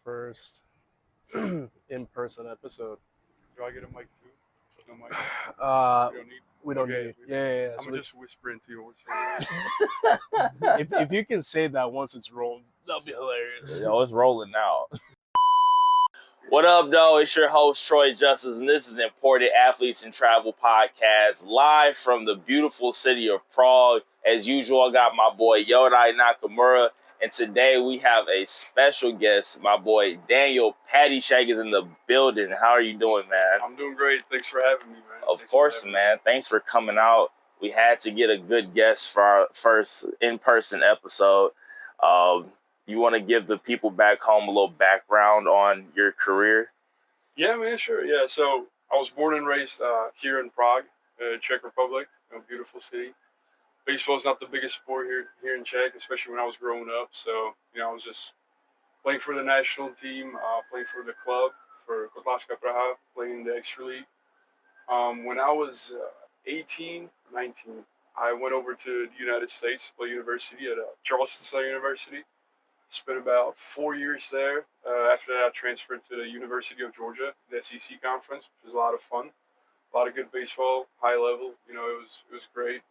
first in-person episode. Do I get a mic too? No mic. We don't need. Yeah. I'm just whispering to yours. if you can say that once it's rolled, that'll be hilarious. Yo, it's rolling now. What up, though? It's your host, Troy Justice, and this is Imported Athletes and Travel Podcast, live from the beautiful city of Prague. As usual, I got my boy Yodai Nakamura, and today we have a special guest. My boy Daniel Padysak is in the building. How are you doing, man? I'm doing great. Thanks for having me, man. Of course, man. Thanks for coming out. We had to get a good guest for our first in-person episode. You want to give the people back home a little background on your career? Yeah, man, sure. Yeah, so I was born and raised here in Prague, Czech Republic, a beautiful city. Baseball is not the biggest sport here in Czech, especially when I was growing up. So, I was just playing for the national team, playing for the club, for Kotlářská Praha, playing in the extra league. When I was 18, 19, I went over to the United States to play university at Charleston Southern University. Spent about 4 years there. After that, I transferred to the University of Georgia, the SEC conference, which was a lot of fun. A lot of good baseball, high level. It was great.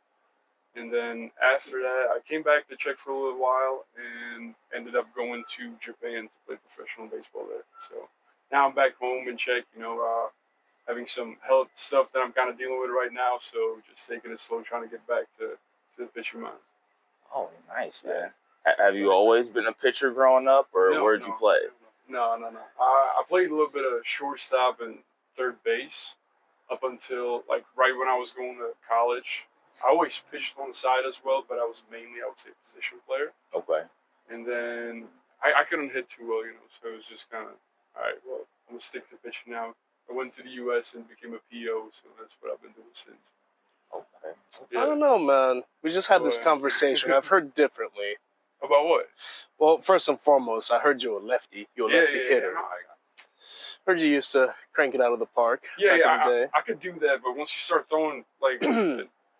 And then after that, I came back to Czech for a little while and ended up going to Japan to play professional baseball there. So now I'm back home in Czech, having some health stuff that I'm kind of dealing with right now. So just taking it slow, trying to get back to the pitching mound. Oh, nice, man. Have you always been a pitcher growing up, or where'd you play? No. I played a little bit of shortstop and third base up until, right when I was going to college. I always pitched on the side as well, but I was mainly, I would say, a position player. Okay. And then I couldn't hit too well, so it was just kind of, all right, well, I'm going to stick to pitching now. I went to the U.S. and became a PO, so that's what I've been doing since. Okay. Yeah. I don't know, man. We just had this conversation. I've heard differently. About what? Well, first and foremost, I heard you're a lefty. You're a lefty hitter. Heard you used to crank it out of the park. Yeah, back in the day. I could do that, but once you start throwing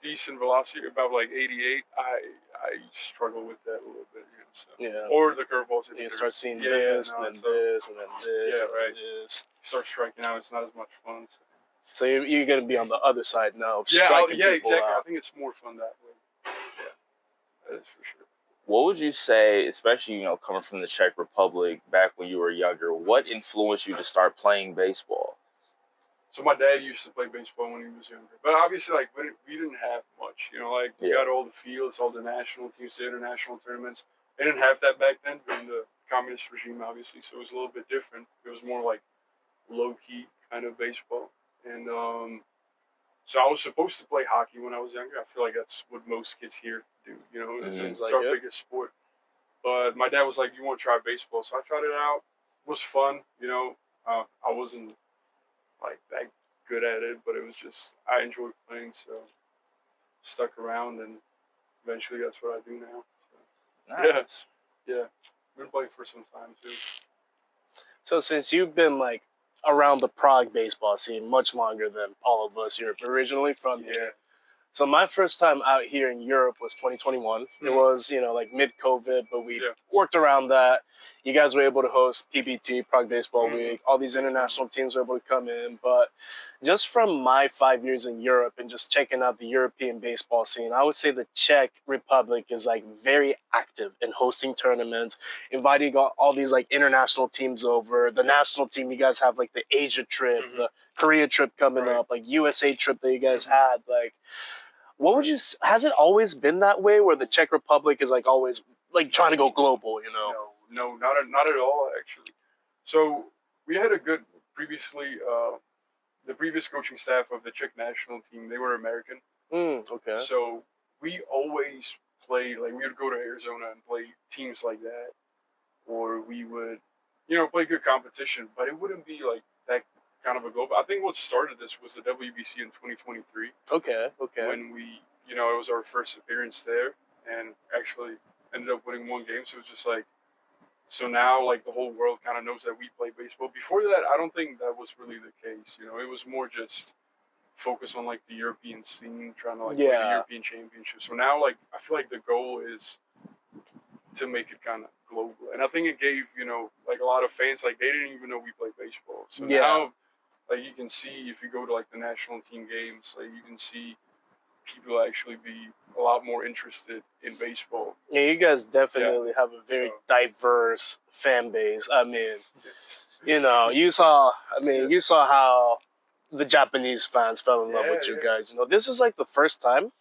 decent velocity, about 88, I struggle with that a little bit. Yeah. Or the curveballs. You start seeing this, and then this, and then this, yeah, and right. then this. Start striking out. It's not as much fun. So you're going to be on the other side now of yeah, striking people exactly. out. I think it's more fun that way. Yeah, that is for sure. What would you say, especially, coming from the Czech Republic back when you were younger, what influenced you to start playing baseball? So my dad used to play baseball when he was younger. But obviously, we didn't have much. We got all the fields, all the national teams, the international tournaments. They didn't have that back then during the communist regime, obviously. So it was a little bit different. It was more like low-key kind of baseball. And so I was supposed to play hockey when I was younger. I feel like that's what most kids here do. It's our biggest sport. But my dad was like, "You want to try baseball?" So I tried it out. It was fun. I wasn't that good at it, but it was just I enjoyed playing, so stuck around, and eventually that's what I do now. So, Nice. Yeah. Been playing for some time too. So since you've been around the Prague baseball scene much longer than all of us, you're originally from here. So my first time out here in Europe was 2021. It was, mid-COVID, but we worked around that. You guys were able to host PBT, Prague Baseball Week. All these international teams were able to come in. But just from my 5 years in Europe and just checking out the European baseball scene, I would say the Czech Republic is very active in hosting tournaments, inviting all these international teams over. The national team, you guys have the Asia trip, the Korea trip coming up, USA trip that you guys had. What would you? Has it always been that way, where the Czech Republic is always trying to go global? No, not at all actually. So we had a good previously. The previous coaching staff of the Czech national team, they were American. Okay. So we always play we would go to Arizona and play teams like that, or we would, play good competition, but it wouldn't be that kind of a goal. But I think what started this was the WBC in 2023. Okay. When we, it was our first appearance there, and actually ended up winning one game. So it was just so now the whole world kind of knows that we play baseball. Before that, I don't think that was really the case. It was more just focus on the European scene, trying to play the European Championship. So now I feel the goal is to make it kind of global. And I think it gave, like a lot of fans, like they didn't even know we played baseball. So Yeah. now, like you can see if you go to like the national team games, like you can see people actually be a lot more interested in baseball. Yeah, you guys definitely have a very diverse fan base. I mean, you saw how the Japanese fans fell in love with you guys. This is like the first time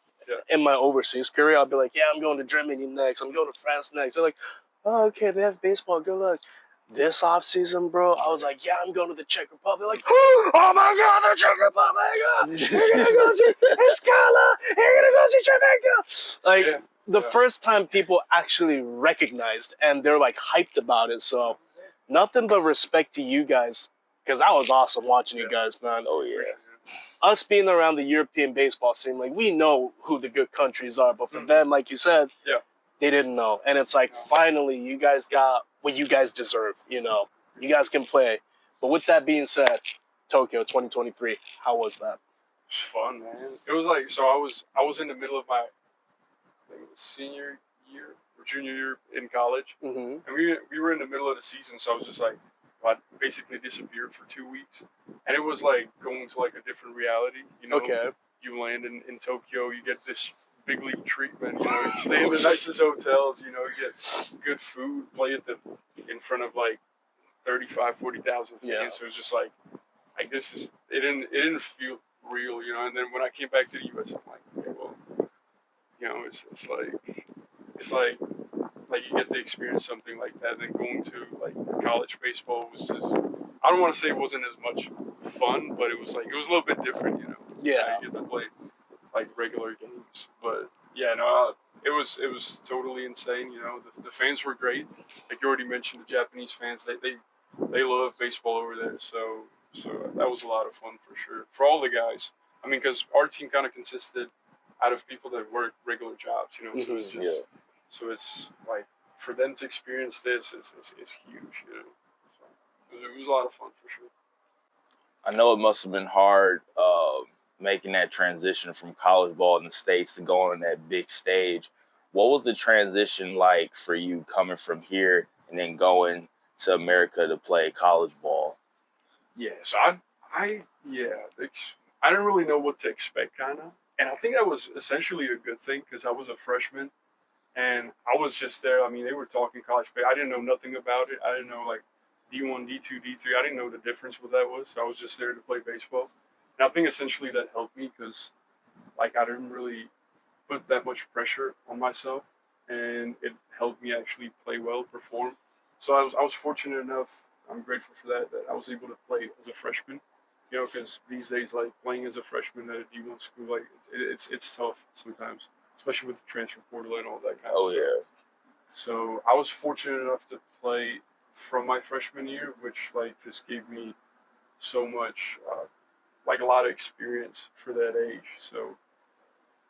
in my overseas career I'll be like, yeah, I'm going to Germany next. I'm going to France next. They're like, oh, okay, they have baseball. Good luck. This off season, bro, I was like, yeah, I'm going to the Czech Republic. Like, oh my God, the Czech Republic! You're gonna go see Escala. You're gonna go see Trevecca. Like the first time people actually recognized and they're like hyped about it. So nothing but respect to you guys, because that was awesome watching you guys, man. Oh yeah. Us being around the European baseball scene, like we know who the good countries are, but for them, like you said, they didn't know. And it's like, finally, you guys got what you guys deserve, You guys can play. But with that being said, Tokyo 2023, how was that? It was fun, man. It was like, so I was in the middle of my, I think it was senior year or junior year in college. Mm-hmm. And we were in the middle of the season, so I was just like, I basically disappeared for 2 weeks. And it was like going to like a different reality, Okay. You land in Tokyo, you get this big league treatment, you stay in the nicest hotels, you get good food, play in front of like 35, 40,000 fans. Yeah. So it was just like this is, it didn't feel real, And then when I came back to the US, I'm like, okay, well, it's like you get to experience something like that. And then going to like college baseball was just, I don't want to say it wasn't as much fun, but it was a little bit different, Yeah. You get to play like regular games, but it was totally insane. The fans were great. Like you already mentioned, the Japanese fans, they love baseball over there. So that was a lot of fun for sure for all the guys. I mean, because our team kind of consisted out of people that work regular jobs, So it's just so it's like for them to experience this is huge, So it was a lot of fun for sure. I know it must have been hard making that transition from college ball in the States to going on that big stage. What was the transition like for you coming from here and then going to America to play college ball? Yeah, so I didn't really know what to expect, kind of. And I think that was essentially a good thing because I was a freshman and I was just there. I mean, they were talking college play. I didn't know nothing about it. I didn't know like D1, D2, D3. I didn't know the difference what that was. So I was just there to play baseball. And I think essentially that helped me because like I didn't really put that much pressure on myself, and it helped me actually play well, perform. So I was fortunate enough. I'm grateful for that I was able to play as a freshman. Because these days, like playing as a freshman at a D1 school, like it's tough sometimes, especially with the transfer portal and all that kind of stuff. Yeah. So I was fortunate enough to play from my freshman year, which like just gave me so much, like a lot of experience for that age. So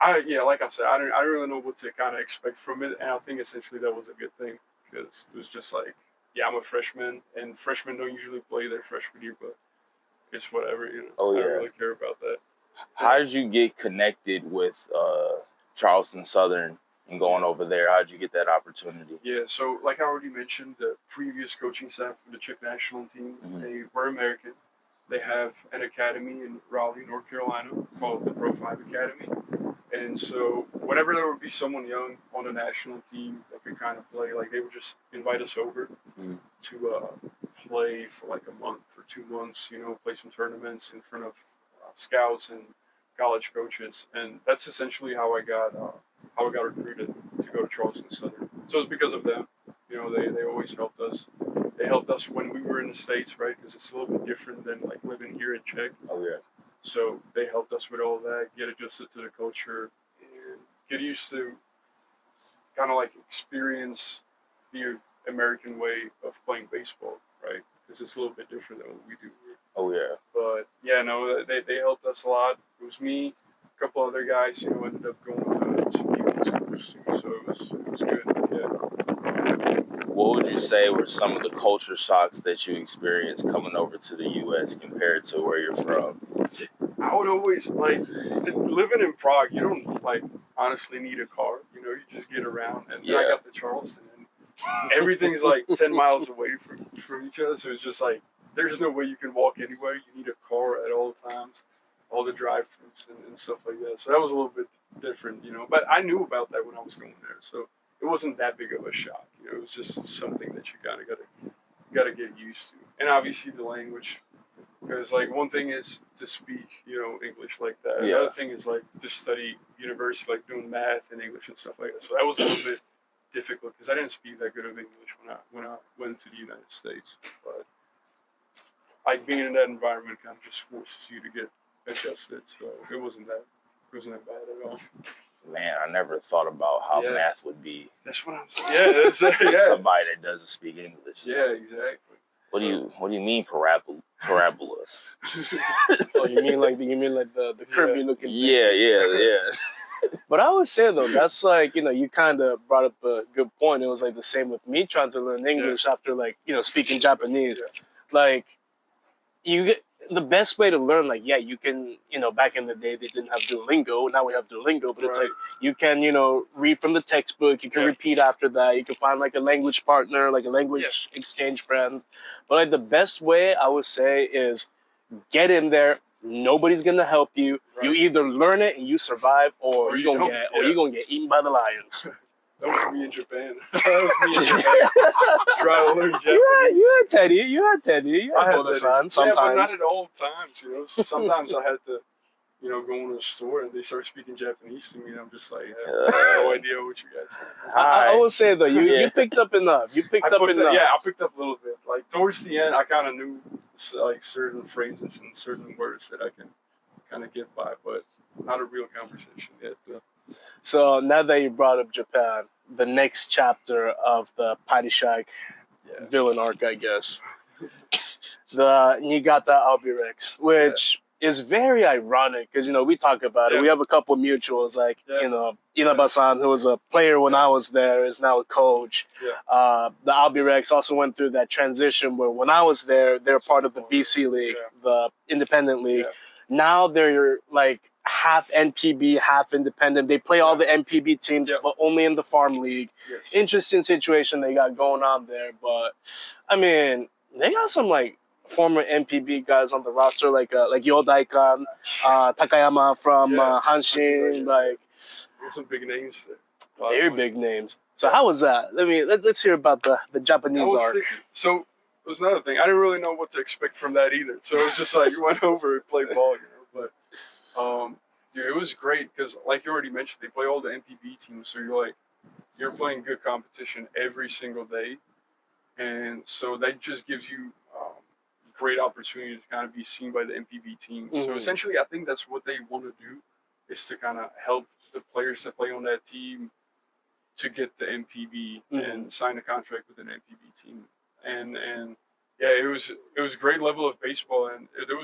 like I said, I didn't really know what to kind of expect from it, and I think essentially that was a good thing because it was just like, I'm a freshman, and freshmen don't usually play their freshman year, but it's whatever, Oh, yeah. I don't really care about that. How did you get connected with Charleston Southern and going over there? How did you get that opportunity? Yeah, so like I already mentioned, the previous coaching staff for the Czech national team, they were American. They have an academy in Raleigh, North Carolina called the Pro 5 Academy. And so whenever there would be someone young on the national team that could kind of play, like they would just invite us over to play for like a month or 2 months, play some tournaments in front of scouts and college coaches. And that's essentially how I got recruited to go to Charleston Southern. So it's because of them. They always helped us. They helped us when we were in the States, right? Because it's a little bit different than like living here in Czech. Oh, yeah. So they helped us with all that, get adjusted to the culture, and get used to kind of like experience the American way of playing baseball, right? Because it's a little bit different than what we do here. Oh, yeah. But they helped us a lot. It was me, a couple other guys, ended up going to D1 schools too. So it was good. Yeah. What would you say were some of the culture shocks that you experienced coming over to the U.S. compared to where you're from? I would always, like, living in Prague, you don't, like, honestly need a car. You just get around. And then I got to Charleston, and everything's like 10 miles away from each other. So it's just like, there's no way you can walk anywhere. You need a car at all times, all the drive-throughs and stuff like that. So that was a little bit different, you know. But I knew about that when I was going there. So it wasn't that big of a shock. You know, it was just something that you kind of gotta get used to. And obviously the language. Because, like, one thing is to speak, you know, English like that. Yeah. Another thing is, like, to study university, like, doing math and English and stuff like that. So that was a little bit difficult because I didn't speak that good of English when I went to the United States. But, like, being in that environment kind of just forces you to get adjusted. So it wasn't that bad at all. Man, I never thought about how Yeah. math would be That's what I'm saying. Yeah, that's for yeah. somebody that doesn't speak English. Yeah, exactly. What do you mean parabolas? Oh, you mean like the curvy looking thing? Yeah. But I would say though, that's like, you know, you kind of brought up a good point. It was like the same with me trying to learn English after, like, you know, speaking Japanese. Yeah. Like, you get the best way to learn. Like, yeah, you can, you know, back in the day they didn't have Duolingo. Now we have Duolingo, but it's Right. like you can, you know, read from the textbook. You can Yeah. repeat after that. You can find like a language partner, like a language exchange friend. But like the best way I would say is get in there. Nobody's gonna help you. Right. You either learn it and you survive, or Or you're you gonna don't. get, or Yeah. you're gonna get eaten by the lions. That was me in Japan. That was me in Japan. Trying to learn Japanese. You had Teddy. You had I had bonus that. on Yeah, sometimes. but not at all times, you know. So sometimes I had to, you know, go into a store and they start speaking Japanese to me, and I'm just like, I have no idea what you guys say. I will say though, Yeah. you picked up enough. You picked up enough. I picked up a little bit. Like towards the end, I kind of knew like certain phrases and certain words that I can kind of get by, but not a real conversation yet. So now that you brought up Japan, the next chapter of the Padysak villain arc, I guess, the Niigata Albirex, which is very ironic because, you know, we talk about it. Yeah. We have a couple mutuals, like, Yeah. you know, Inaba-san, who was a player when I was there, is now a coach. Yeah. The Albirex also went through that transition where when I was there, they're part of the BC League, the independent league. Yeah. Now they're like half NPB, half independent. They play all the NPB teams, Yeah. but only in the farm league. Yes. Interesting situation they got going on there. But I mean, they got some like former NPB guys on the roster, like Yodai-kan, Takayama from Hanshin, like There's some big names there. very big names. So how was that? Let's hear about the Japanese arc. So it was another thing. I didn't really know what to expect from that either. So it was just like you went over and played ball, you know. But dude, it was great because, like you already mentioned, they play all the NPB teams. So you're playing good competition every single day, and so that just gives you great opportunity to kind of be seen by the NPB teams. Mm-hmm. So essentially, I think that's what they want to do, is to kind of help the players that play on that team to get the NPB and sign a contract with an NPB team. And yeah, it was a great level of baseball, and it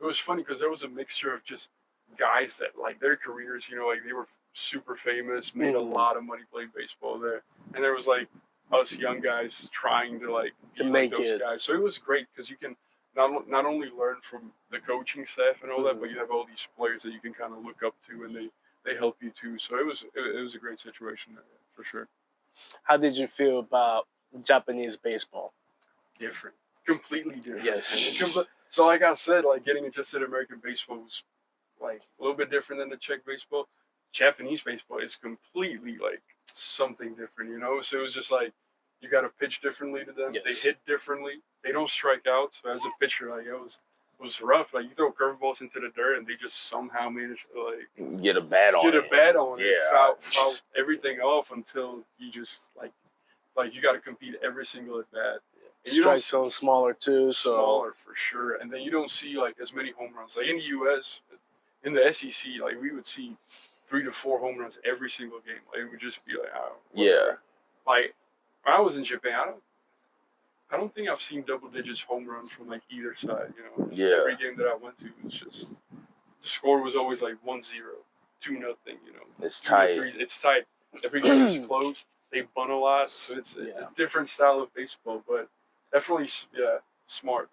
was funny because there was a mixture of just guys that, like, their careers, you know, like they were super famous, made a lot of money playing baseball there, and there was like us young guys trying to like be make like those it. guys. So it was great because you can not only learn from the coaching staff and all that, but you have all these players that you can kind of look up to, and they help you too. So it was a great situation for sure. How did you feel about Japanese baseball? Different, completely different. Yes. So like I said, like getting adjusted to American baseball was like a little bit different than the Czech baseball. Japanese baseball is completely like something different, you know? So it was just like, you got to pitch differently to them. Yes. They hit differently. They don't strike out. So as a pitcher, like it was rough. Like you throw curveballs into the dirt and they just somehow manage to like Get a bat on it. Yeah. Foul everything off until you just like you got to compete every single at bat. And you Strike zone smaller too, so smaller for sure. And then you don't see like as many home runs. Like in the U.S., in the SEC, like we would see 3 to 4 home runs every single game. Like it would just be like, oh, whatever. Like when I was in Japan, I don't think I've seen double digits home runs from like either side. You know, Yeah. Every game that I went to was just the score was always like 1-0, 2-0. You know, It's 2 to tight. 3. It's tight. Every game is close. They bunt a lot, so it's a different style of baseball, but definitely, smart.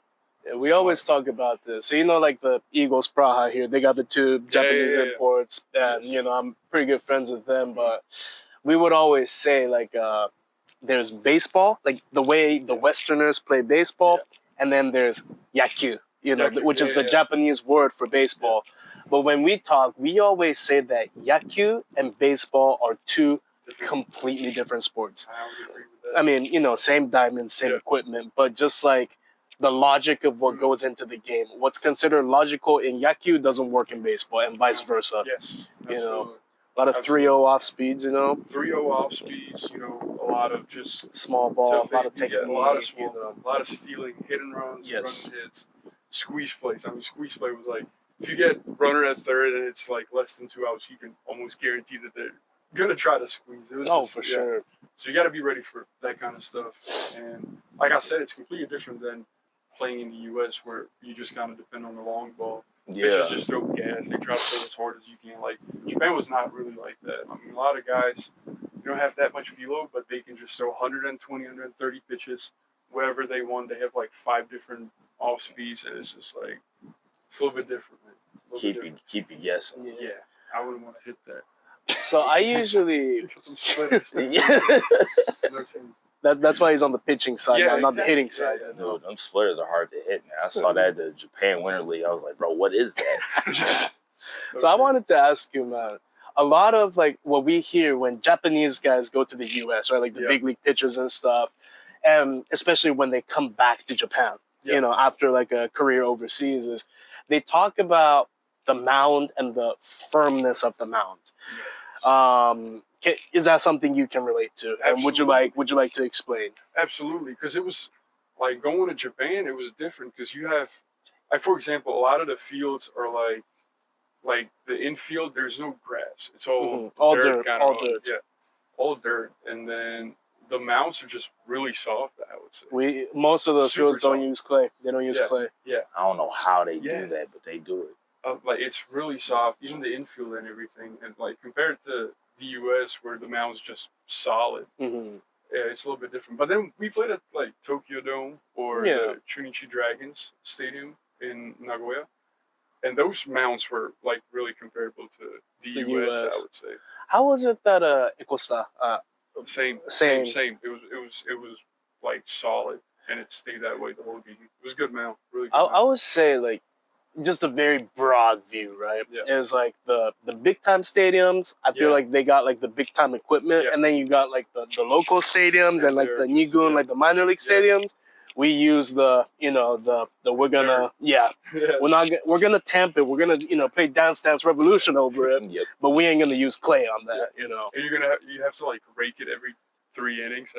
yeah, we always talk about this. So, you know, like the Eagles Praha here, they got the 2 Japanese imports, and, you know, I'm pretty good friends with them, but we would always say, like, there's baseball, like the way the Westerners play baseball, and then there's yakyu, which is the Japanese word for baseball. But when we talk, we always say that yakyu and baseball are two completely different sports. I would agree with that. I mean, same diamonds, same equipment, but just like the logic of what goes into the game. What's considered logical in yakyu doesn't work in baseball, and vice versa. Yes, A lot of 3-0 off speeds, 3-0 off speeds, a lot of just small ball, a lot of technique, a lot of small ball, a lot of stealing, hit and runs, run Yes. and hits, squeeze plays. I mean, squeeze play was like, if you get runner at third and it's like less than 2 outs, you can almost guarantee that they're gonna try to squeeze. It was for sure. So you got to be ready for that kind of stuff. And like I said, it's completely different than playing in the U.S. where you just kind of depend on the long ball. Pitchers just throw gas. They try to throw as hard as you can. Like, Japan was not really like that. I mean, a lot of guys, don't have that much velo, but they can just throw 120, 130 pitches wherever they want. They have like 5 different off speeds, and it's just like, it's a little bit different, man. Keep you guessing. Yeah, I wouldn't want to hit that. So I usually Them splitters, man. Yeah. No chance. that's why he's on the pitching side, Yeah, not the exactly. hitting side. Dude, them splitters are hard to hit, man. I saw that at the Japan Winter League. I was like, bro, what is that? So I wanted to ask you, man. A lot of like what we hear when Japanese guys go to the U.S., right? Like the big league pitchers and stuff, and especially when they come back to Japan, after like a career overseas, is they talk about the mound and the firmness of the mound. Is that something you can relate to? And would you like to explain? Absolutely, because it was like going to Japan. It was different because you have, like, for example, a lot of the fields are like the infield. There's no grass. It's all dirt, all dirt. Yeah, all dirt, and then the mounds are just really soft. I would say Most of those Super fields don't soft. use clay. They don't use clay. Yeah, I don't know how they do that, but they do it. like it's really soft, even the infield and everything. And like compared to the U.S. where the mound's just solid. Mm-hmm. Yeah, it's a little bit different. But then we played at like Tokyo Dome or the Chunichi Dragons Stadium in Nagoya, and those mounts were like really comparable to the US, I would say. How was it that Ikosta? Same. It was like solid, and it stayed that way the whole game. It was a good mount, really good. I would say like just a very broad view, right? Yeah. Is like the big time stadiums. I feel like they got like the big time equipment, and then you got like the local stadiums and like the Nigun, like the minor league stadiums. We use the we're gonna we're gonna tamp it. We're gonna play Dance Dance Revolution over it, but we ain't gonna use clay on that. And you have to like rake it every 3 innings.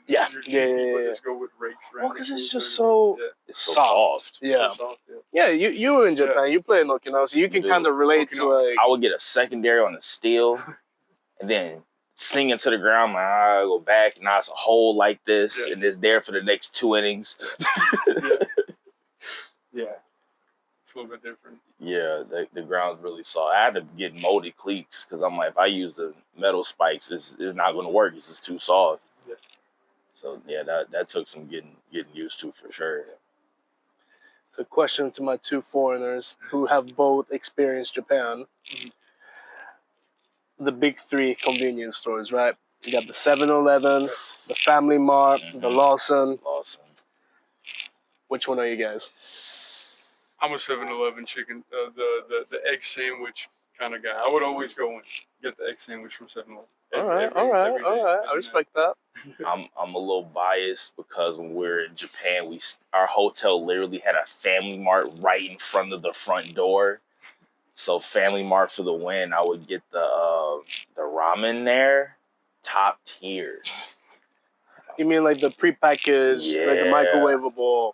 People just go with rakes. Well, because it's just so It's so soft. soft. Yeah. So soft, You were in Japan. You play in Okinawa, so you can kind of relate to like. I would get a secondary on the steel, and then sing it to the ground. I go back, and now it's a hole like this, and it's there for the next 2 innings. It's a little bit different. Yeah, the ground's really soft. I had to get molded cleats because I'm like, if I use the metal spikes, it's not going to work. It's just too soft. Yeah. So yeah, that took some getting used to for sure. So, question to my 2 foreigners who have both experienced Japan. The big 3 convenience stores, right? You got the 7-Eleven, the Family Mart, the Lawson. Which one are you guys? I'm a 7-Eleven chicken, the egg sandwich kind of guy. I would always go and get the egg sandwich from 7-Eleven. All right. I respect that. I'm a little biased because when we were in Japan, our hotel literally had a Family Mart right in front of the front door. So Family Mart for the win. I would get the ramen there, top tier. You mean like the prepackaged, like the microwavable?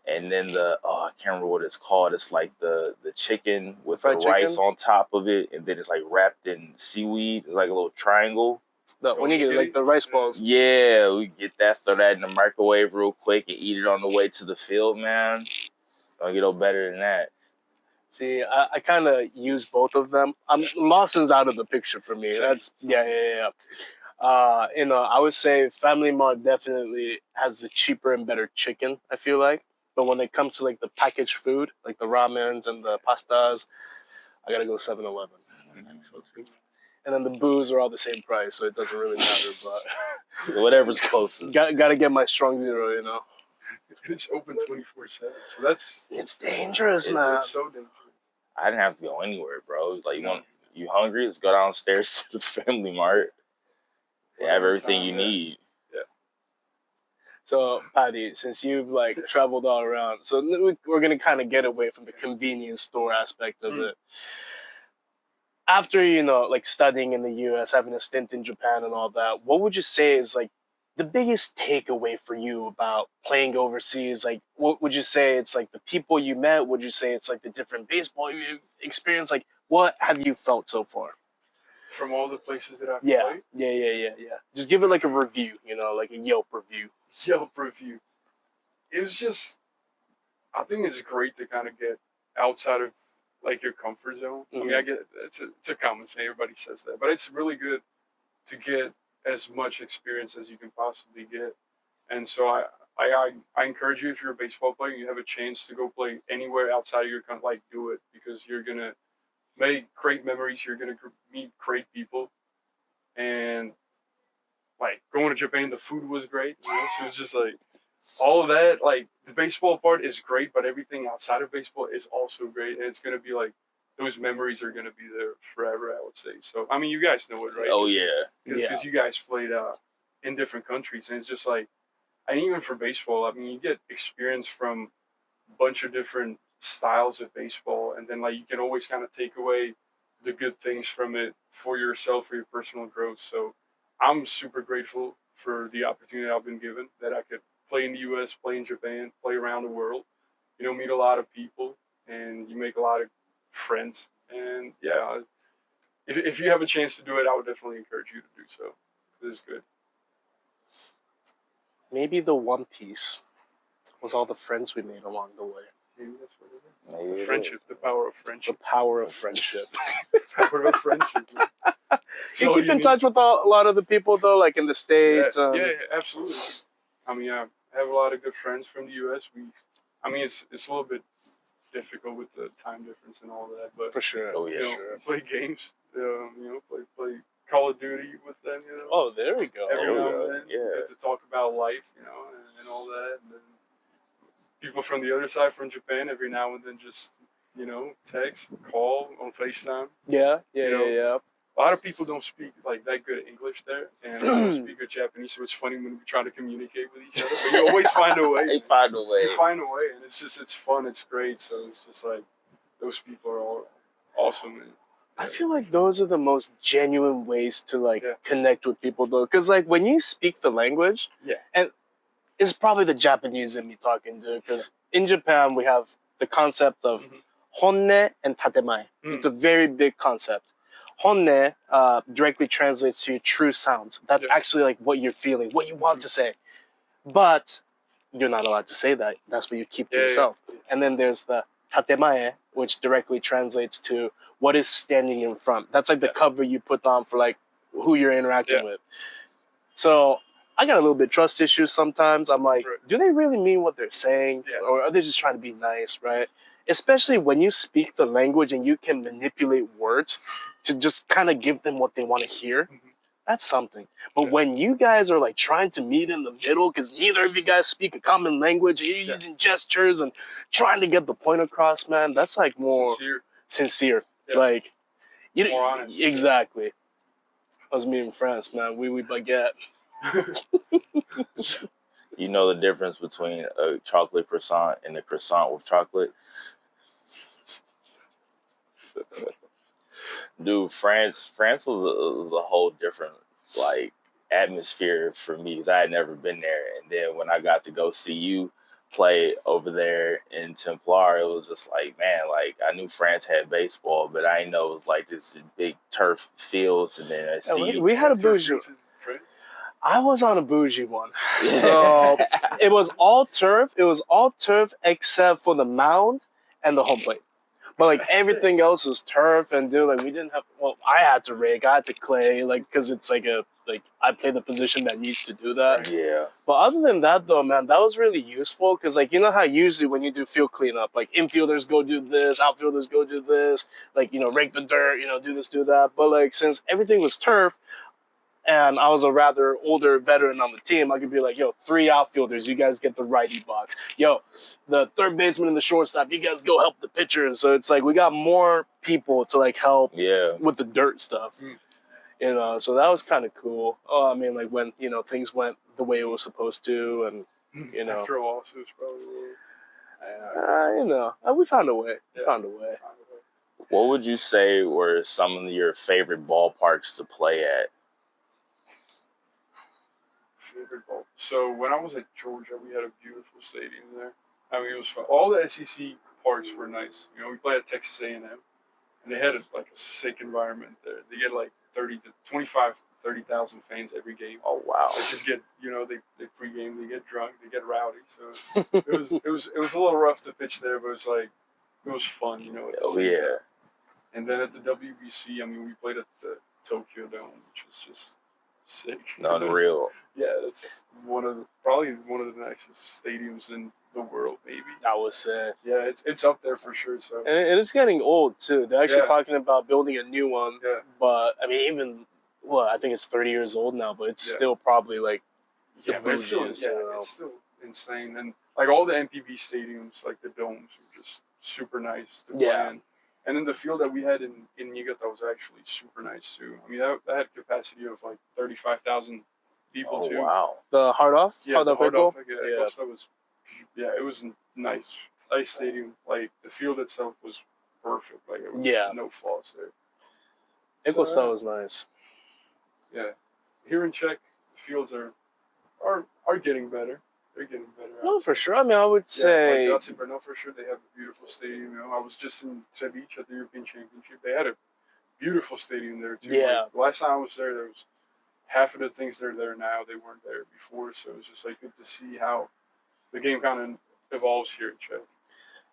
And then I can't remember what it's called. It's like the chicken with fried the rice chicken? on top of it, and then it's like wrapped in seaweed. It's like a little triangle. When you get like the rice balls. Yeah, we get that, throw that in the microwave real quick, and eat it on the way to the field, man. Don't get no better than that. See, I kind of use both of them. Lawson's out of the picture for me. That's yeah. I would say Family Mart definitely has the cheaper and better chicken, I feel like. But when it comes to like the packaged food, like the ramens and the pastas, I gotta go 7-Eleven. I think so too. and then the booze are all the same price, so it doesn't really matter. But Whatever's closest. got to get my strong zero, you know. It's open 24/7, so that's It's dangerous, man. It's so dangerous. I didn't have to go anywhere, bro. Like, you hungry? Let's go downstairs to the Family Mart. They have everything you need. So, Paddy, since you've like traveled all around, so we're gonna kind of get away from the convenience store aspect of it. After like studying in the U.S., having a stint in Japan, and all that, what would you say is like the biggest takeaway for you about playing overseas? Like, what would you say it's like the people you met? Would you say it's like the different baseball you experienced? Like, what have you felt so far? From all the places that I've Yeah, played? yeah. Just give it like a review, like a Yelp review. Yelp review. It was just, I think it's great to kind of get outside of like your comfort zone. I mean, I get it's a common saying, everybody says that, but it's really good to get as much experience as you can possibly get. And so I encourage you, if you're a baseball player, you have a chance to go play anywhere outside of your country, like do it, because you're gonna make great memories. You're gonna meet great people, and like going to Japan, the food was great. So it's just like all of that. Like the baseball part is great, but everything outside of baseball is also great, and it's gonna be like those memories are gonna be there forever, I would say. So I mean, you guys know it, right? Oh yeah, because you guys played in different countries, and it's just like, and even for baseball, I mean, you get experience from a bunch of different styles of baseball, and then like you can always kind of take away the good things from it for yourself, for your personal growth. So I'm super grateful for the opportunity I've been given, that I could play in the U.S., play in Japan, play around the world, meet a lot of people, and you make a lot of friends. And yeah, if you have a chance to do it, I would definitely encourage you to do so. This is good. Maybe the one piece was all the friends we made along the way. Maybe that's what it is. The friendship, the power of The friendship. power of friendship. Power of friendship. You keep in touch with a lot of the people, though, like in the States. Yeah, absolutely. I mean, I have a lot of good friends from the U.S. It's a little bit difficult with the time difference and all that, but for sure. Oh yeah, sure. play games. Play Call of Duty with them. Oh, there we go. Every There we now go. and then, Yeah. get to talk about life, and all that. And then people from the other side, from Japan, every now and then just text, call on FaceTime. Yeah. A lot of people don't speak like that good English there, and I don't speak good Japanese, so it's funny when we try to communicate with each other. But you always find a way. They find a way. You find a way, and it's fun, it's great. So it's just like those people are all awesome. And, I feel like those are the most genuine ways to connect with people, though, because like when you speak the language, and it's probably the Japanese in me talking to, because in Japan we have the concept of honne and tatemae. It's a very big concept. Honne directly translates to your true sounds. That's actually like what you're feeling, what you want to say. But you're not allowed to say that. That's what you keep to yourself. And then there's the tatemae, which directly translates to what is standing in front. That's like the cover you put on for like who you're interacting with. So I got a little bit trust issues sometimes. I'm like, do they really mean what they're saying? Or are they just trying to be nice, right? Especially when you speak the language and you can manipulate words to just kind of give them what they want to hear. That's something. But when you guys are like trying to meet in the middle because neither of you guys speak a common language, and you're using gestures and trying to get the point across, man, that's like more sincere. Like, more honest. Exactly. I was meeting France, man. We baguette. You know the difference between a chocolate croissant and a croissant with chocolate? Dude, France was a whole different like atmosphere for me because I had never been there. And then when I got to go see you play over there in Templar, it was just like, man, like I knew France had baseball, but I didn't know it was like this big turf fields. And then I see we had a bougie. I was on a bougie one. So it was all turf. It was all turf except for the mound and the home plate. But like everything else was turf, and dude, like we didn't have. Well, I had to rake, I had to clay, like because it's like a like I play the position that needs to do that. Yeah. But other than that, though, man, that was really useful because, like, you know how usually when you do field cleanup, like infielders go do this, outfielders go do this, like, you know, rake the dirt, you know, do this, do that. But like since everything was turf, and I was a rather older veteran on the team, I could be like, yo, 3 outfielders, you guys get the righty box. Yo, the third baseman and the shortstop, you guys go help the pitchers. So it's like we got more people to like help with the dirt stuff. You know, so that was kind of cool. Oh, I mean, like when, you know, things went the way it was supposed to, and, you know. After a loss, it was probably you know, we found a way. We found a way. What would you say were some of your favorite ballparks to play at? Favorite ball. So when I was at Georgia, we had a beautiful stadium there. I mean, it was fun. All the SEC parks were nice. You know, we played at Texas A&M, and they had like a sick environment there. They get like 30,000 fans every game. Oh wow! They just get, you know, they pregame, they get drunk, they get rowdy. So it was a little rough to pitch there, but it was fun, you know. Oh yeah. Time. And then at the WBC, I mean, we played at the Tokyo Dome, which was just sick. Unreal. It's probably one of the nicest stadiums in the world, maybe. I would say. Yeah, it's up there for sure. So and it's getting old too. They're actually talking about building a new one. Yeah. But I mean, even I think it's 30 years old now, but it's still probably like but it's still insane. And like all the MPB stadiums, like the domes, were just super nice to play in. And then the field that we had in Niigata was actually super nice too. I mean, that had capacity of like 35,000 people too. Oh wow! The hard off, yeah, the hard off. Yeah, it was nice stadium. Like the field itself was perfect. Like it was no flaws there. Ingolstadt was nice. Yeah, here in Czech, the fields are getting better. They're getting better. No, for sure. I mean, I would say like Brno for sure. They have a beautiful stadium. You know, I was just in Třebíč at the European Championship. They had a beautiful stadium there too. Yeah. Like, last time I was there was half of the things that are there now. They weren't there before, so it was just like good to see how the game kind of evolves here in Czech.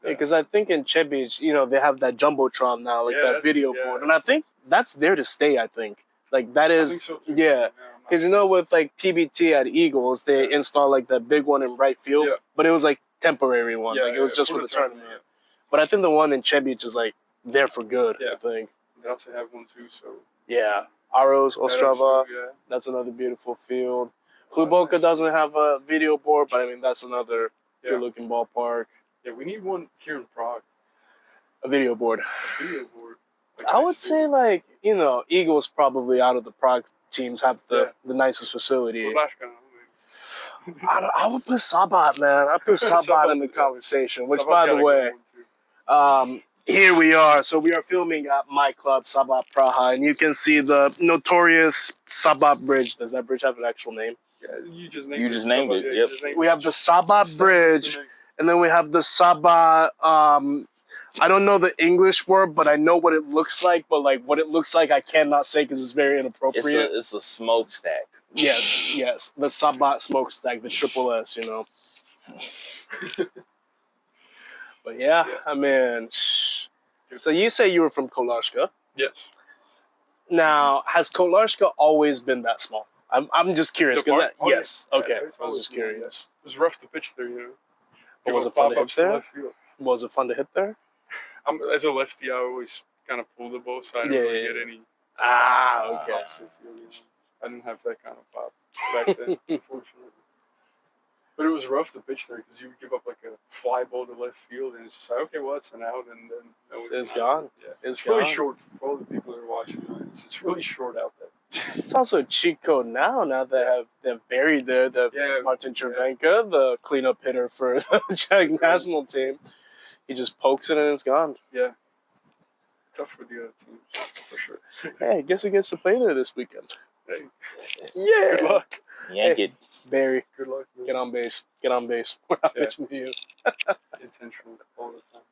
Yeah, because I think in Třebíč, you know, they have that jumbotron now, like that video board, and I think that's there to stay. I think like that is, I think so too. yeah. Because you know, with like PBT at Eagles, they install like that big one in right field, but it was like temporary one, like it was just for the tournament. Yeah. But I think the one in Třebíč is like there for good. I think. They also have one too. So Aros, Ostrava, that's another beautiful field. Hluboka doesn't have a video board, but I mean that's another good-looking ballpark. Yeah, we need one here in Prague. A video board. A video board. Like I would say, like, you know, Eagles probably out of the Prague teams have the nicest facility. I would put Sabat, man. I put Sabat in the conversation, which, by the way, here we are. So we are filming at my club, Sabat Praha, and you can see the notorious Sabat Bridge. Does that bridge have an actual name? Yeah, you just named it. Yep. We have the Sabat Bridge, and then we have the Sabat. I don't know the English word, but I know what it looks like. But like what it looks like, I cannot say because it's very inappropriate. It's a smokestack. Yes. The Sabat smokestack, the triple S, you know. But I mean, so you say you were from Kolarska. Yes. Now, has Kolarska always been that small? I'm just curious. Yes. Yeah, okay. I was just curious. It was rough to pitch there, you know. But was it fun to hit there? Was it fun to hit there? As a lefty, I always kind of pull the ball, so I didn't really get any. Okay. Opposite field, you know. I didn't have that kind of pop back then, unfortunately. But it was rough to pitch there because you would give up like a fly ball to left field, and it's just like, okay, well, it's an out, and then it's gone. Yeah, it's really short for all the people that are watching. It's really short out there. It's also a cheat code now that they've buried there Martin Červenka, the cleanup hitter for the Czech national team. He just pokes it and it's gone. Yeah. Tough for the other teams, for sure. Hey, I guess he gets to play there this weekend. Hey. Yeah. Good luck. Barry. Good luck. Man. Get on base. We're not pitching to you. Intentional all the time.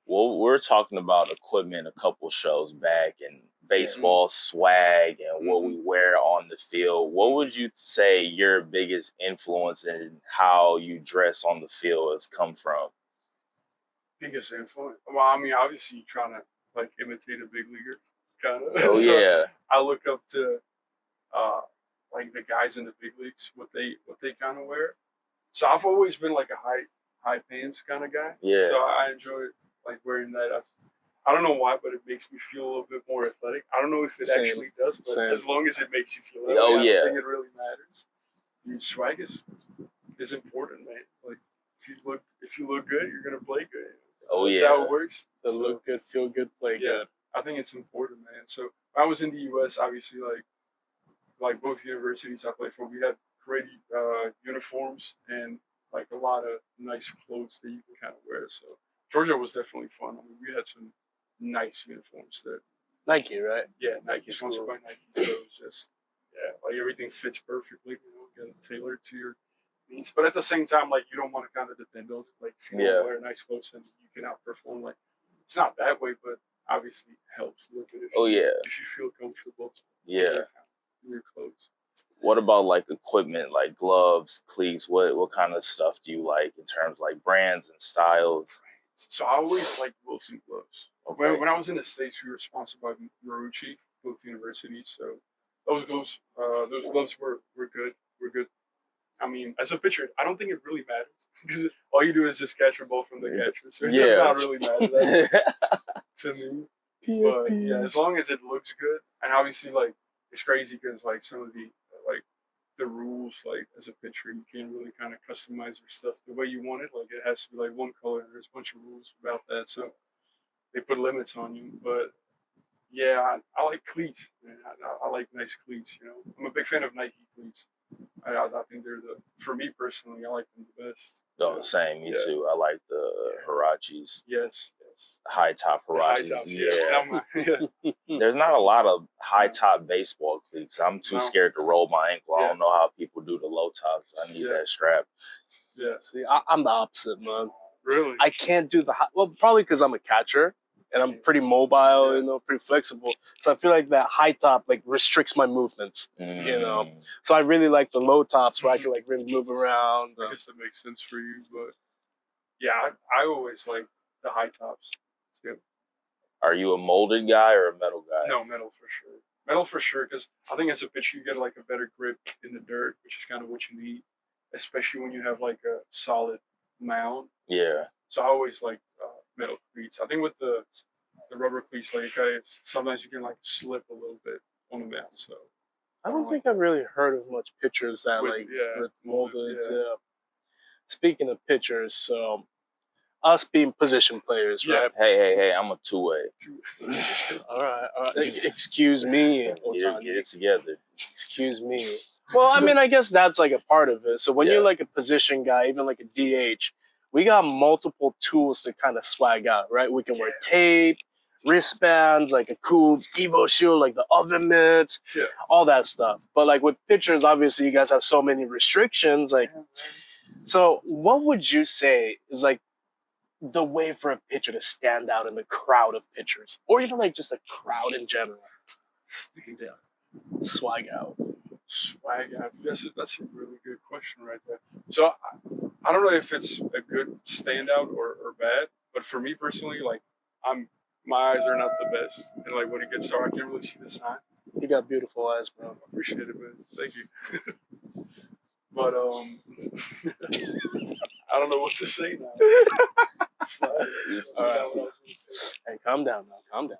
Well, we're talking about equipment a couple shows back and baseball swag and what we wear on the field. What would you say your biggest influence in how you dress on the field has come from? Biggest influence? Well, I mean, obviously you're trying to like imitate a big leaguer, kind of. Oh, so yeah. I look up to like the guys in the big leagues, what they kind of wear. So I've always been like a high pants kind of guy. Yeah. So I enjoy like wearing that. I don't know why, but it makes me feel a little bit more athletic. I don't know if it actually does, but as long as it makes you feel that way, I don't think it really matters. I mean, swag is important, man. Like if you look good, you're gonna play good. That's how it works. Look good, feel good, play good. I think it's important, man. So I was in the U.S. Obviously, like both universities I played for, we had great uniforms and like a lot of nice clothes that you can kind of wear. So Georgia was definitely fun. I mean, we had some nice uniforms there. Nike, right? Yeah, Nike, sponsored by Nike. So it was just, like everything fits perfectly. Get it tailored to your needs. But at the same time, like you don't want to kind of depend on it. Like if you want to wear nice clothes and you can outperform, like it's not that way, but obviously it helps a little bit if you feel comfortable. Yeah. In your clothes. What about like equipment, like gloves, cleats? What kind of stuff do you like in terms of like brands and styles? So I always liked Wilson gloves. Okay. When I was in the States, we were sponsored by Marucci, both universities. So those gloves were good. Were good. I mean, as a pitcher, I don't think it really matters because all you do is just catch a ball from the catcher. So it does not really matter to me. But yeah, as long as it looks good, and obviously, like it's crazy because like some of the rules, like as a pitcher, you can't really kind of customize your stuff the way you want it. Like it has to be like one color. And there's a bunch of rules about that, so they put limits on you. But yeah, I like cleats. Man. I like nice cleats. You know, I'm a big fan of Nike cleats. I think they're for me personally, I like them the best. No, same. Me too. I like the Hirachis. Yes. High top Hirachis. Yeah. There's not a lot of high top baseball cleats. I'm too scared to roll my ankle. I don't know how people do the low tops. I need that strap. Yeah. See, I'm the opposite, man. Really? I can't do the high. Well, probably because I'm a catcher and I'm pretty mobile, you know, pretty flexible. So I feel like that high top like restricts my movements, you know. So I really like the low tops where I can like really move around. I guess that makes sense for you, but yeah, I always like the high tops. Yeah. Are you a molded guy or a metal guy? No, metal for sure. Metal for sure, because I think as a pitcher you get like a better grip in the dirt, which is kind of what you need, especially when you have like a solid mound. Yeah. So I always like metal cleats. I think with the rubber cleats, like sometimes you can like slip a little bit on the mound. So I don't think I've really heard of much pitchers that with molded. Yeah. Speaking of pitchers, so us being position players, right? Hey, I'm a two-way. All right. Excuse me. Get it together. Excuse me. Well, I mean, I guess that's like a part of it. So when you're like a position guy, even like a DH, we got multiple tools to kind of swag out, right? We can wear tape, wristbands, like a cool Evo shield, like the oven mitts, all that stuff. But like with pitchers, obviously you guys have so many restrictions. Like, so what would you say is like the way for a pitcher to stand out in the crowd of pitchers, or even like just a crowd in general? Sticking down. Swag out. That's a really good question right there. So I don't know if it's a good standout or bad, but for me personally, like my eyes are not the best, and like when it gets dark, I can't really see the sign. You got beautiful eyes, bro. I appreciate it, man. Thank you. But I don't know what to say now. Hey, calm down now. Calm down.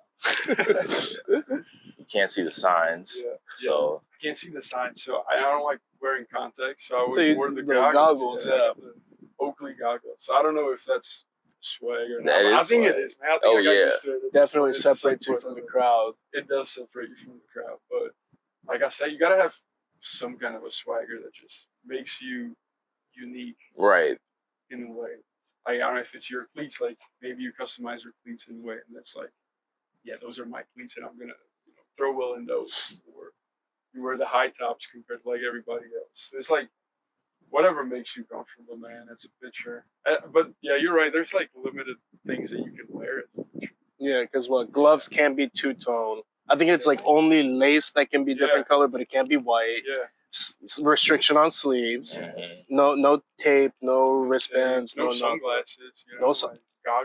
You can't see the signs. So I can't see the signs, so I don't like wearing contacts. So I always wore the goggles. The Oakley goggles. So I don't know if that's swag or not. I think it is, man. I think I got used to it. Definitely separates you from the crowd. It does separate you from the crowd, but like I said, you gotta have some kind of a swagger that just makes you unique, right? In a way, like I don't know if it's your cleats. Like maybe you customize your cleats in a way, and that's like, yeah, those are my cleats, and I'm gonna throw well in those. Or you wear the high tops compared to like everybody else. It's like whatever makes you comfortable, man. As a pitcher, but yeah, you're right. There's like limited things that you can wear as a pitcher. Yeah, because gloves can't be two-tone. I think it's like only lace that can be different color, but it can't be white. Yeah. Restriction on sleeves. No tape, no wristbands, no sunglasses.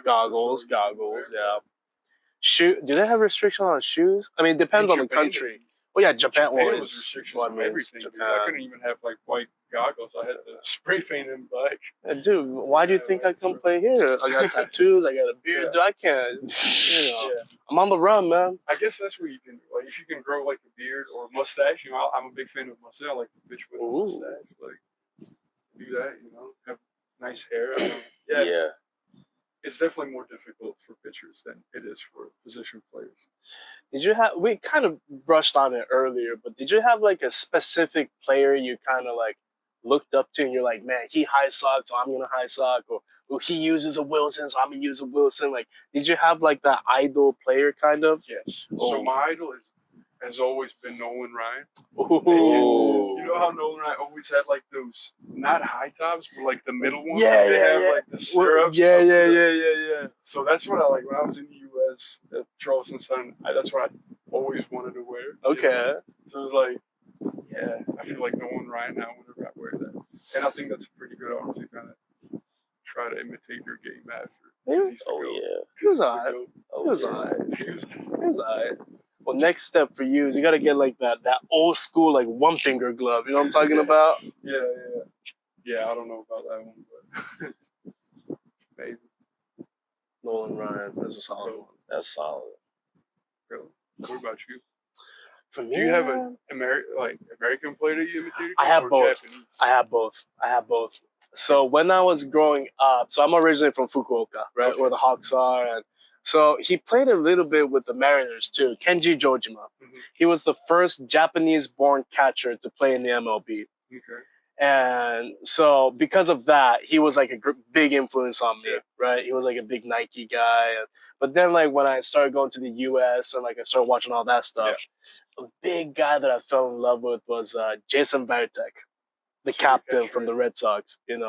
Goggles. Yeah. Do they have restriction on shoes? I mean, it depends on the country. Oh yeah, Japan, Japan was was restrictions on everything. Dude. I couldn't even have like white goggles. I had to spray paint them black. Dude, why do you think I come play here? I got tattoos, I got a beard. Dude, I can't. I'm on the run, man. I guess that's where you can, like, if you can grow like a beard or mustache. I'm a big fan of mustache. I like the bitch with a mustache. Like, do that. Have nice hair. Yeah. It's definitely more difficult for pitchers than it is for position players. Did you have? We kind of brushed on it earlier, but did you have like a specific player you kind of like looked up to, and you're like, man, he high sock, so I'm gonna high sock, or he uses a Wilson, so I'm gonna use a Wilson. Like, did you have like that idol player kind of? Yes. So my idol has always been Nolan Ryan. Ooh. You know how Nolan Ryan always had like those not high tops, but like the middle ones. Yeah, they yeah, have like the stirrups. Yeah. So that's what I like when I was in the U.S. at Charleston Sun. That's what I always wanted to wear. Okay. So it was like, yeah, I feel like Nolan Ryan now whenever I wear that, and I think that's a pretty good arm to kind of try to imitate your game after. He was alright. He was alright. Well, next step for you is you got to get like that old school like one finger glove. You know what I'm talking about? Yeah. I don't know about that one, but maybe. Nolan Ryan, that's a solid one. That's solid. Really. What about you? For me, do you have an American player that you imitated? I have both. Japanese? I have both. So when I was growing up, so I'm originally from Fukuoka, right, where the Hawks are, and so he played a little bit with the Mariners too. Kenji Jojima. Mm-hmm. He was the first Japanese-born catcher to play in the MLB. Okay. And so because of that, he was like a big influence on me, right? He was like a big Nike guy. But then like when I started going to the U.S. and like I started watching all that stuff, a big guy that I fell in love with was Jason Varitek, the captain from the Red Sox, And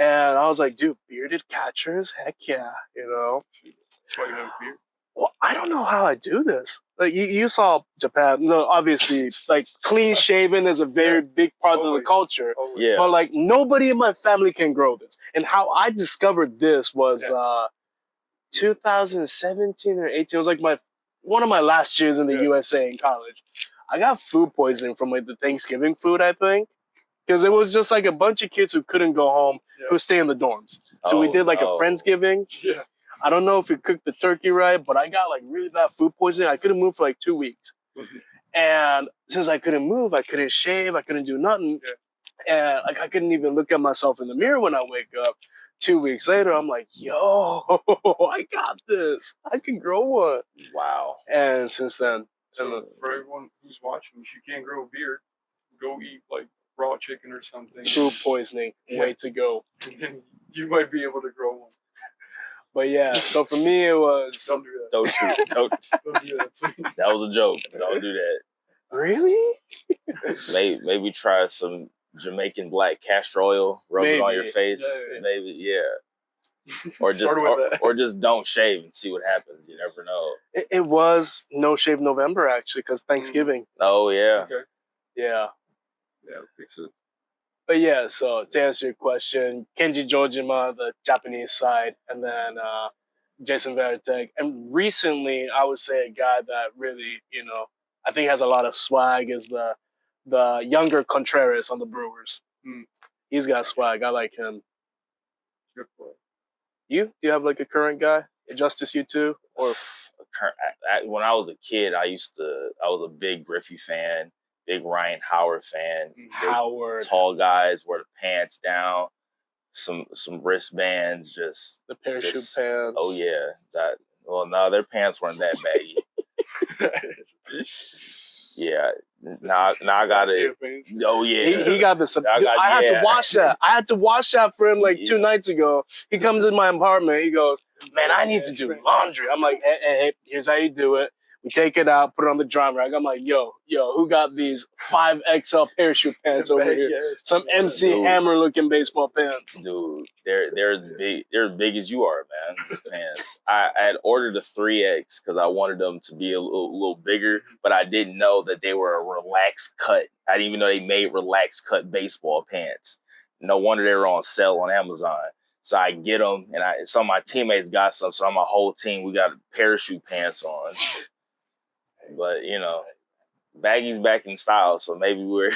I was like, dude, bearded catchers? Heck yeah, That's why you have a beard? Well, I don't know how I do this. Like you saw Japan. No, obviously, like clean shaven is a very big part of the culture. Yeah. But like nobody in my family can grow this. And how I discovered this was 2017 or 18. It was like one of my last years in the USA in college. I got food poisoning from like the Thanksgiving food, I think. Because it was just like a bunch of kids who couldn't go home, who stay in the dorms. So we did like a Friendsgiving. Yeah. I don't know if we cooked the turkey right, but I got like really bad food poisoning. I couldn't move for like 2 weeks. And since I couldn't move, I couldn't shave, I couldn't do nothing. And like I couldn't even look at myself in the mirror when I wake up. 2 weeks later, I'm like, yo, I got this. I can grow one. Wow. And since then. So for everyone who's watching, if you can't grow a beard, go eat like raw chicken or something. Food poisoning, way to go. And then you might be able to grow one. But yeah, so for me it was. Don't do that. Don't do that, please. That was a joke. Don't do that. Really? Maybe try some Jamaican black castor oil, rub it on your face. Maybe, Or just don't shave and see what happens. You never know. It was No Shave November actually, because Thanksgiving. Oh yeah. Okay. Yeah. Yeah, makes sense. But yeah, so to answer your question, Kenji Jojima, the Japanese side, and then Jason Varitek. And recently, I would say a guy that really, I think has a lot of swag is the younger Contreras on the Brewers. He's got swag. I like him. Good boy. You? Do you have like a current guy? Justice, you too? Or when I was a kid, I was a big Griffey fan. Big Ryan Howard fan. Howard. Tall guys wear the pants down, some wristbands, just the parachute pants. Oh yeah. No, their pants weren't that baggy. Yeah. Now I got it. Oh yeah. He got this. I had to wash that. I had to wash that for him like 2 nights ago. He comes in my apartment. He goes, man, I need to do laundry. I'm like, hey, here's how you do it. We take it out, put it on the drum rack. I'm like, yo, who got these 5XL parachute pants over here? Some MC Hammer looking baseball pants. Dude, they're as big as you are, man. These pants. I had ordered a 3X because I wanted them to be a little bigger, but I didn't know that they were a relaxed cut. I didn't even know they made relaxed cut baseball pants. No wonder they were on sale on Amazon. So I get them, and some of my teammates got some, so my whole team, we got parachute pants on. But, Baggy's back in style, so maybe we're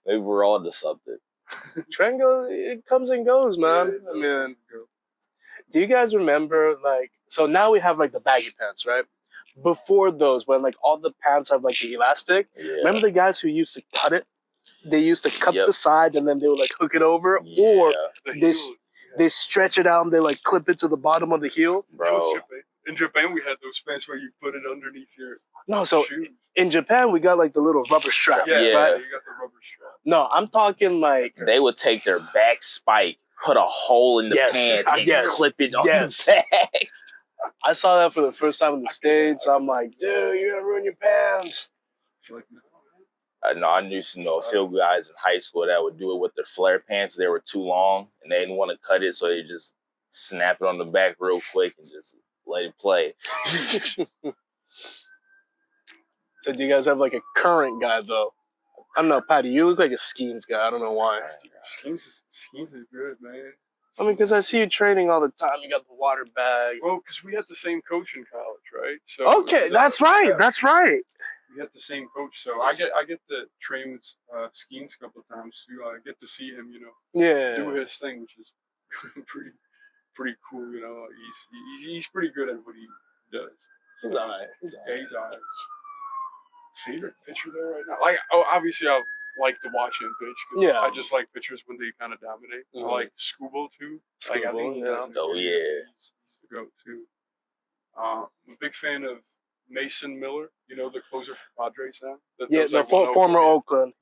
maybe we're on to something. Trend it comes and goes, man. I mean, do you guys remember, like, so now we have, like, the baggy pants, right? Before those, when, like, all the pants have, like, the elastic, remember the guys who used to cut it? They used to cut the side and then they would, like, hook it over, or they stretch it out and they, like, clip it to the bottom of the heel. Bro. In Japan, we had those pants where you put it underneath your shoes. In Japan, we got, like, the little rubber strap. Yeah, right? you got the rubber strap. No, I'm talking, like... They would take their back spike, put a hole in the pants, and clip it on the back. I saw that for the first time in the States. I'm like, dude, you're going to ruin your pants. It's like, No, I used to know a few guys in high school that would do it with their flare pants. They were too long, and they didn't want to cut it, so they just snap it on the back real quick and just let it play. So do you guys have, like, a current guy, though? I don't know, Patty, you look like a Skeens guy. I don't know why. Skeens is good, man. I mean, because I see you training all the time. You got the water bag. Well, because we had the same coach in college, right? So okay, that's right. That's right. We had the same coach, so I get to train with Skeens a couple of times too. I get to see him, do his thing, which is pretty cool. He's pretty good at what he does. He's all right. He's all right. Favorite pitcher there right now? Obviously I like to watch him pitch. I just like pitchers when they kind of dominate. I like Scooble too. I think he's the go-to. I'm a big fan of Mason Miller. The closer for Padres now. Former Oakland.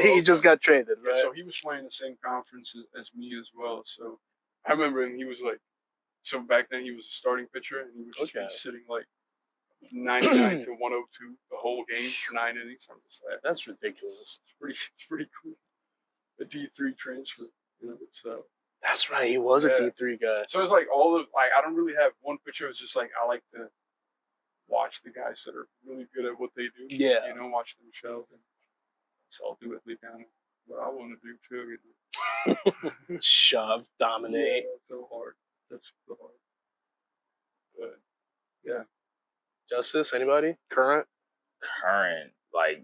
He just got traded, right? So he was playing the same conference as me as well. So I remember him. He was like, so back then he was a starting pitcher, and he would just be sitting like 99 to 102 the whole game for 9 innings. I'm just like, that's ridiculous. It's pretty cool. A D3 transfer, so. That's right. He was a D3 guy. So it's like I don't really have one pitcher. It's just like I like to watch the guys that are really good at what they do. Yeah. Watch them show. And so ultimately kind of what I want to do too. Shove, dominate. So hard. That's so hard. But yeah. Justice, anybody? Current,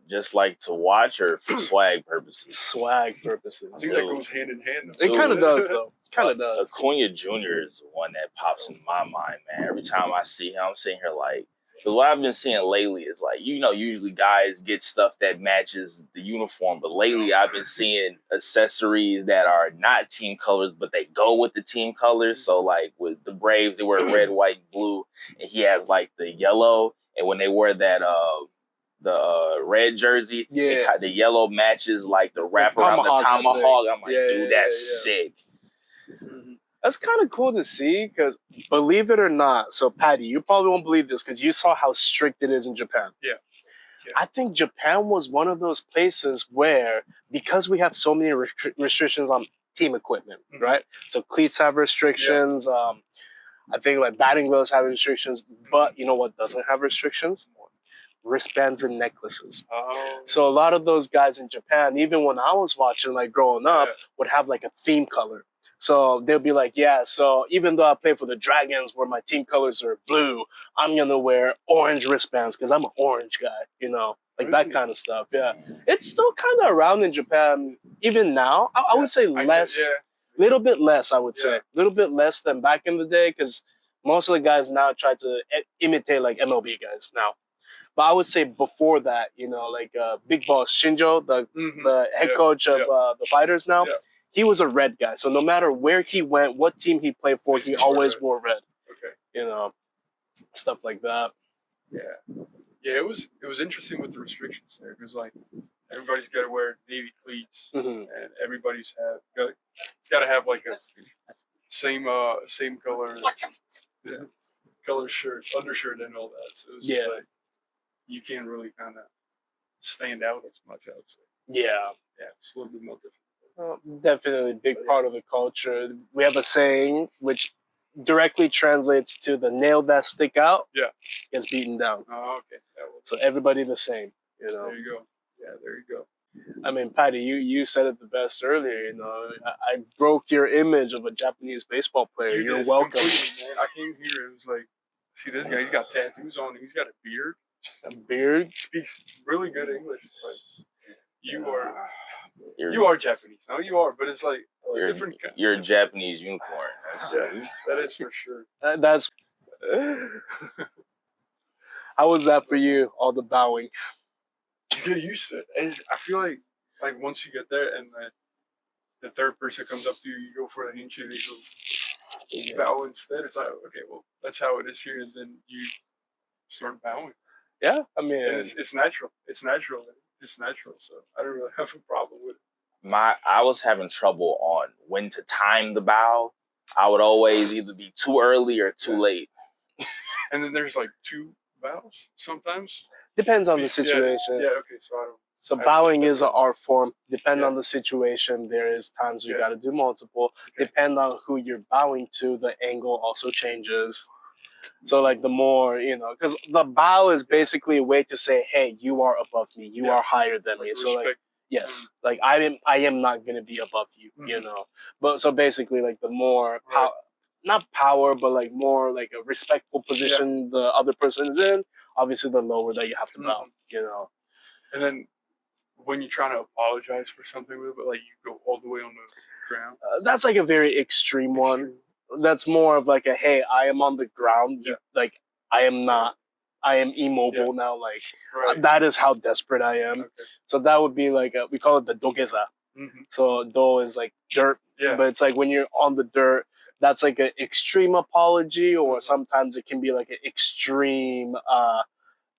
just like to watch or for swag purposes? Swag purposes. I think that goes hand in hand. It kind of does, though. Acuna Jr. is the one that pops in my mind, man. Every time I see him, I'm sitting here like, because what I've been seeing lately is like, usually guys get stuff that matches the uniform, but lately I've been seeing accessories that are not team colors, but they go with the team colors. So like with the Braves, they wear red, white, blue, and he has like the yellow. And when they wear that the red jersey, the yellow matches like the wrap around the tomahawk. I'm like, dude, that's sick. Mm-hmm. That's kind of cool to see because, believe it or not, so Patty, you probably won't believe this because you saw how strict it is in Japan. Yeah. I think Japan was one of those places where, because we have so many restrictions on team equipment, right? So cleats have restrictions. I think like batting gloves have restrictions, but you know what doesn't have restrictions? Wristbands and necklaces. Oh. So a lot of those guys in Japan, even when I was watching, like growing up, would have like a theme color. So they'll be like, so even though I play for the Dragons where my team colors are blue, I'm going to wear orange wristbands because I'm an orange guy, like that kind of stuff. Yeah. It's still kind of around in Japan, even now. I would say less, little bit less, I would say. A little bit less than back in the day because most of the guys now try to imitate like MLB guys now. But I would say before that, like Big Boss Shinjo, the head coach of the Fighters now, he was a red guy. So no matter where he went, what team he played for, he always wore red. Okay. Stuff like that. Yeah. Yeah, it was interesting with the restrictions there because like everybody's got to wear navy cleats and everybody's it's got to have like a same color color shirt, undershirt and all that. So it was just like you can't really kind of stand out as much, I would say. Yeah, it's a little bit more difficult. Definitely a big part of the culture. We have a saying which directly translates to the nail that stick out gets beaten down. Oh, okay. So everybody the same, There you go. Yeah, there you go. I mean, Patty, you said it the best earlier. I broke your image of a Japanese baseball player. You're welcome. Man. I came here and it was like, see this guy, he's got tattoos on him. He's got a beard. A beard. Speaks really good English. Like you You're, are Japanese. No, you are, but it's like you're, different. you're a Japanese unicorn. Yes, that is for sure. That's. How was that for you? All the bowing. You get used to it. I feel like once you get there and the third person comes up to you, you go for the handshake, they go bow instead. It's like, okay, well, that's how it is here, and then you start bowing. Yeah, I mean, And it's natural. It's natural. It's natural. So I don't really have a problem with it. I was having trouble on when to time the bow. I would always either be too early or too late. And then there's like 2 bows sometimes. depends on the situation. Yeah. Okay. So I don't. So bowing is an art form. Depend on the situation. There is times you got to do multiple. Okay. Depend on who you're bowing to. The angle also changes. So like the more, because the bow is basically a way to say, hey, you are above me. You are higher than me. So like, yes, like I am not going to be above you, But so basically like the more not power, but like more like a respectful position the other person is in, obviously the lower that you have to bow, And then when you're trying to apologize for something, but like you go all the way on the ground. That's like a very extreme one. That's more of like a, hey, I am on the ground. Like I am not, I am immobile now. Like that is how desperate I am. Okay. So that would be like, we call it the dogeza. Mm-hmm. So do is like dirt, but it's like when you're on the dirt, that's like an extreme apology, or sometimes it can be like an extreme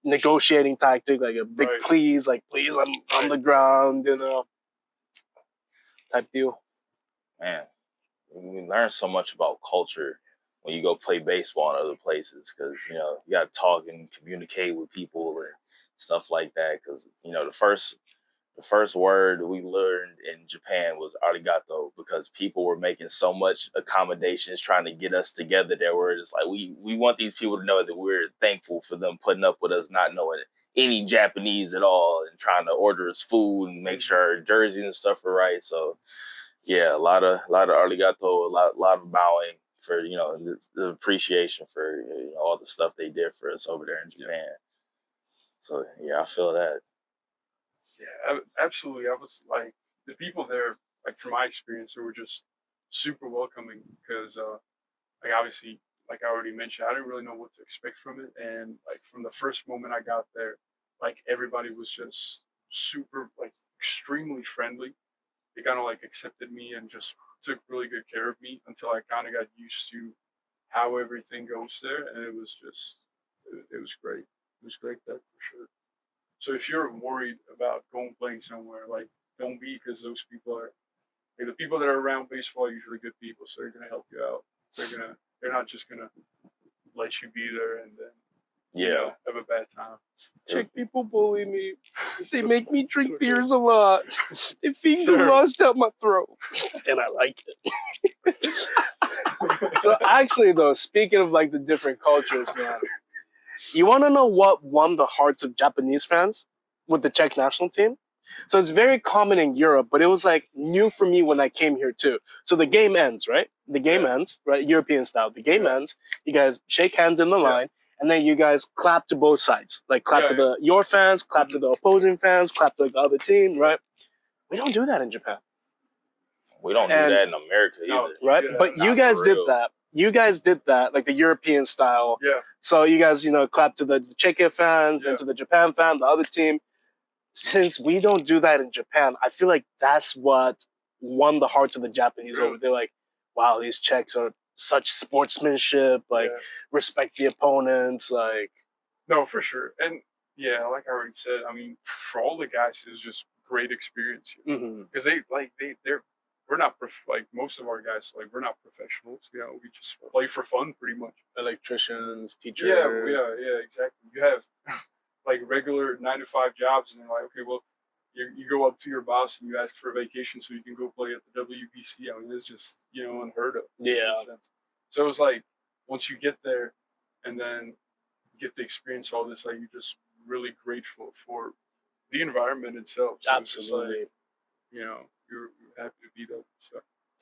negotiating tactic, like a big please, like please, I'm on the ground, type deal. Man, we learn so much about culture when you go play baseball in other places, because you got to talk and communicate with people and stuff like that. Because the first word we learned in Japan was arigato, because people were making so much accommodations trying to get us together that we're just like, we want these people to know that we're thankful for them putting up with us not knowing any Japanese at all and trying to order us food and make sure our jerseys and stuff are right. So yeah, a lot of arigato, a lot of bowing for the appreciation for all the stuff they did for us over there in Japan. So yeah, I feel that. Yeah, absolutely. I was like, the people there, like from my experience, they were just super welcoming because, like obviously, like I already mentioned, I didn't really know what to expect from it, and like from the first moment I got there, like everybody was just super, like extremely friendly. They kind of like accepted me and just took really good care of me until I kind of got used to how everything goes there, and it was just, it was great. It was great, that for sure. So if you're worried about playing somewhere, like don't be, because those people are, like, the people that are around baseball are usually good people, so they're gonna help you out. They're not just gonna let you be there and then have a bad time. Czech people bully me. They make me drink beers a lot. They finger rust out my throat, and I like it. So actually, though, speaking of like the different cultures, man. You want to know what won the hearts of Japanese fans with the Czech national team? So it's very common in Europe, but it was like new for me when I came here too. So the game ends, right? The game ends, right? European style. The game ends. You guys shake hands in the line, and then you guys clap to both sides. Like clap to your fans, clap to the opposing fans, clap to the other team, right? We don't do that in Japan. We don't do that in America either. Right? But you guys did that. You guys did that, like the European style. Yeah. So you guys, clap to the Czech fans and to the Japan fan, the other team. Since we don't do that in Japan, I feel like that's what won the hearts of the Japanese over. They're like, wow, these Czechs are such sportsmanship, like respect the opponents, like. No, for sure. And yeah, like I already said, I mean, for all the guys, it was just great experience. Because they're we're not like most of our guys, like we're not professionals. We just play for fun, pretty much. Electricians, teachers. Yeah, exactly. You have like regular 9-to-5 jobs, and they're like, okay, well, you go up to your boss and you ask for a vacation so you can go play at the WBC. I mean, it's just unheard of. Yeah. So it's like once you get there, and then get to experience all this, like you're just really grateful for the environment itself. So absolutely. It's just like, you're happy to be there. So.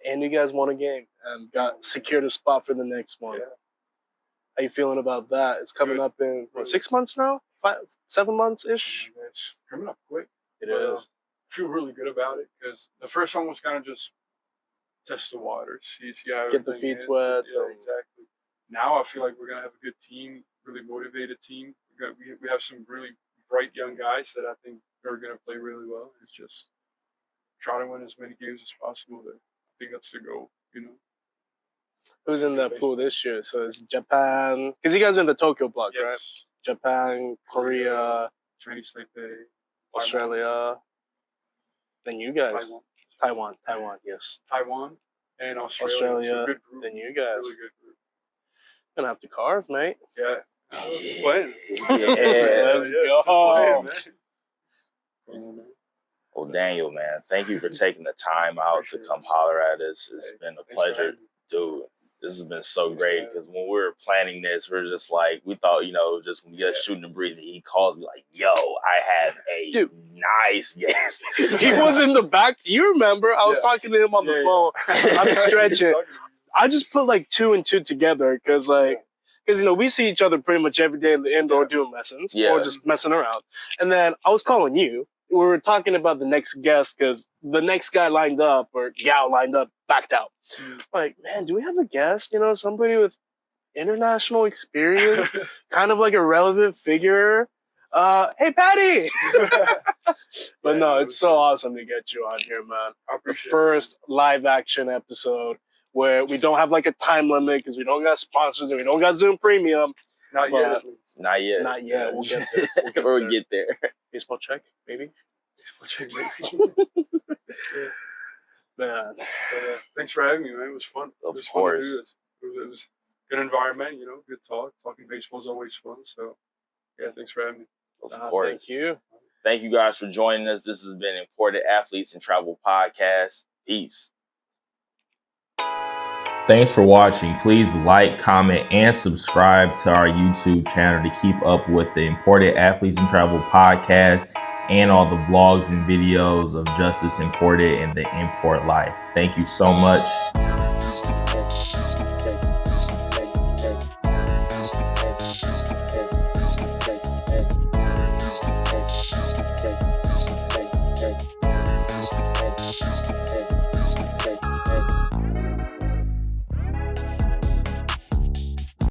And you guys won a game and got secured a spot for the next one. Yeah. How you feeling about that? It's coming up in 6 months now? 7 months ish. It's coming up quick. It But, is. I feel really good about it because the first one was kind of just test the waters, see how Get the everything feet is. wet Yeah, and- exactly. Now I feel like we're gonna have a good team, really motivated team. We have some really bright young guys that I think are gonna play really well. It's just try to win as many games as possible. I think that's the goal. Who's in that pool this year? So it's Japan, because you guys are in the Tokyo block, right? Yes. Japan, Korea, Chinese Taipei, Australia, then you guys. Taiwan, Yes. Taiwan, and Australia. Australia, So good group. then you guys. Really good group. Gonna have to carve, mate. Yeah. That's the plan. Yeah. Let's That's the go. plan, man. Cool, man. Well, Daniel, man, thank you for taking the time out to come holler at us. It's been a Thanks for pleasure, having me. dude. This has been so Thanks, great man. because when we were planning this, we are just like, we thought, just when you're shooting the breeze, and he calls me like, yo, I have a Dude. nice guest. He was in the back. You remember? I was Yeah. talking to him on the Yeah, phone. I'm stretching. He's I just put like 2 and 2 together because we see each other pretty much every day in the indoor doing lessons or just messing around. And then I was calling you. We were talking about the next guest because the next guy lined up or gal lined up backed out. Like, man, do we have a guest? Somebody with international experience, kind of like a relevant figure. Hey, Patty. But no, it's so awesome to get you on here, man. I The appreciate first live action episode where we don't have like a time limit because we don't got sponsors and we don't got Zoom Premium. it. Not But- yet. Not yet. Not yet. We'll get there. We'll get there. Baseball check, maybe. Man, Thanks for having me, man. It was fun. Of It was course. Fun to do this. It was good environment, good talk. Talking baseball is always fun. So, yeah, thanks for having me. Of thank course. you. Thank you guys for joining us. This has been Imported Athletes and Travel Podcast. Peace. Thanks for watching. Please like, comment, and subscribe to our YouTube channel to keep up with the Imported Athletes and Travel Podcast and all the vlogs and videos of Justice Imported and the import life. Thank you so much.